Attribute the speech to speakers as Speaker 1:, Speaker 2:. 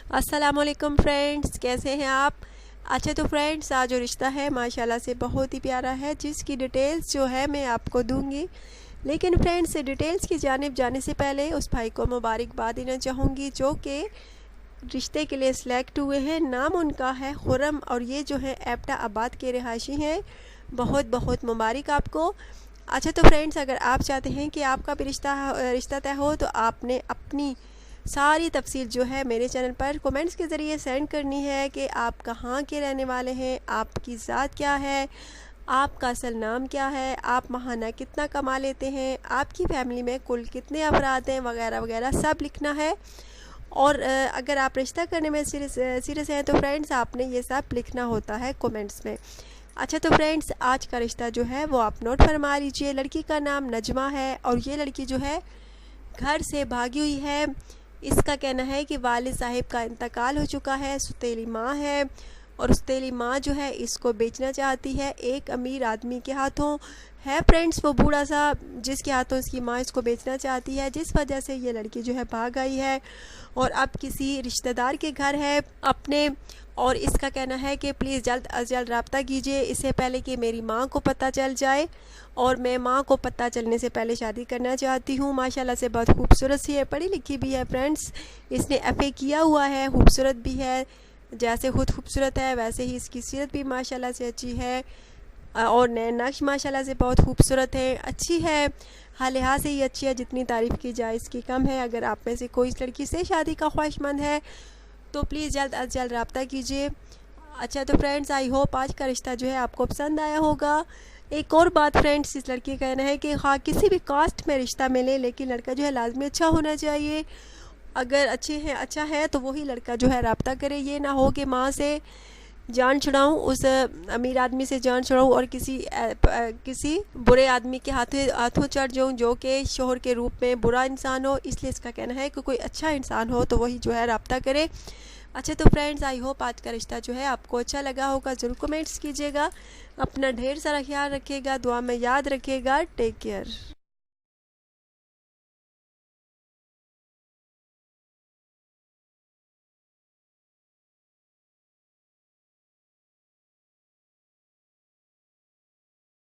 Speaker 1: अस्सलामुअलैकुम फ्रेंड्स, कैसे हैं आप। अच्छा तो फ्रेंड्स, आज जो रिश्ता है माशाल्लाह से बहुत ही प्यारा है, जिसकी डिटेल्स जो है मैं आपको दूंगी। लेकिन फ्रेंड्स, डिटेल्स की जानिब जाने से पहले उस भाई को मुबारकबाद देना चाहूँगी जो कि रिश्ते के लिए सिलेक्ट हुए हैं। नाम उनका है खुर्रम और ये जो है एबटाबाद के रिहायशी हैं। बहुत बहुत मुबारक आपको। अच्छा तो फ्रेंड्स, अगर आप चाहते हैं कि आपका भी रिश्ता तय हो तो आपने अपनी सारी तफसील जो है मेरे चैनल पर कमेंट्स के ज़रिए सेंड करनी है कि आप कहाँ के रहने वाले हैं, आपकी ज़ात क्या है, आपका असल नाम क्या है, आप माहाना कितना कमा लेते हैं, आपकी फैमिली में कुल कितने अफराद हैं, वगैरह वगैरह सब लिखना है। और अगर आप रिश्ता करने में सीरियस हैं तो फ्रेंड्स आपने ये सब लिखना होता है कमेंट्स में। अच्छा तो फ्रेंड्स, आज का रिश्ता जो है वो आप नोट फरमा लीजिए। लड़की का नाम नजमा है और ये लड़की जो है घर से भागी हुई है। इसका कहना है कि वालिद साहिब का इंतकाल हो चुका है, सुतेली माँ है और सुतेली माँ जो है इसको बेचना चाहती है एक अमीर आदमी के हाथों। है फ्रेंड्स वो बूढ़ा सा जिसके हाथों इसकी माँ इसको बेचना चाहती है, जिस वजह से ये लड़की जो है भाग आई है और अब किसी रिश्तेदार के घर है अपने। और इसका कहना है कि प्लीज़ जल्द अज जल्द रब्ता कीजिए, इससे पहले कि मेरी माँ को पता चल जाए, और मैं माँ को पता चलने से पहले शादी करना चाहती हूँ। माशाल्लाह से बहुत खूबसूरत सी है, पढ़ी लिखी भी है फ्रेंड्स। इसने FA किया हुआ है, खूबसूरत भी है, जैसे खुद खूबसूरत है वैसे ही इसकी सीरत भी माशाल्लाह से अच्छी है और नैन नक्श माशाल्लाह से बहुत खूबसूरत है, अच्छी है, हर लिहाज से ही अच्छी है, जितनी तारीफ़ की जाए इसकी कम है। अगर आप में से कोई इस लड़की से शादी का ख्वाहिशमंद है तो प्लीज़ जल्द अज जल्द रब्ता कीजिए। अच्छा तो फ्रेंड्स, आई होप आज का रिश्ता जो है आपको पसंद आया होगा। एक और बात फ्रेंड्स, इस लड़की का कहना है कि हाँ किसी भी कास्ट में रिश्ता मिले लेकिन लड़का जो है लाजमी अच्छा होना चाहिए। अगर अच्छा है तो वही लड़का जो है रब्ता करे, ये ना हो कि माँ से जान छुड़ाऊँ, उस अमीर आदमी से जान छुड़ाऊँ और किसी बुरे आदमी के हाथों चढ़ जाऊँ जो कि शोहर के रूप में बुरा इंसान हो। इसलिए इसका कहना है कि कोई अच्छा इंसान हो तो वही जो है रब्ता करे। अच्छा तो फ्रेंड्स, आई होप आज का रिश्ता जो है आपको अच्छा लगा होगा। ज़रूर कमेंट्स कीजिएगा। अपना ढेर सारा ख्याल रखिएगा, दुआ में याद रखिएगा। Take care.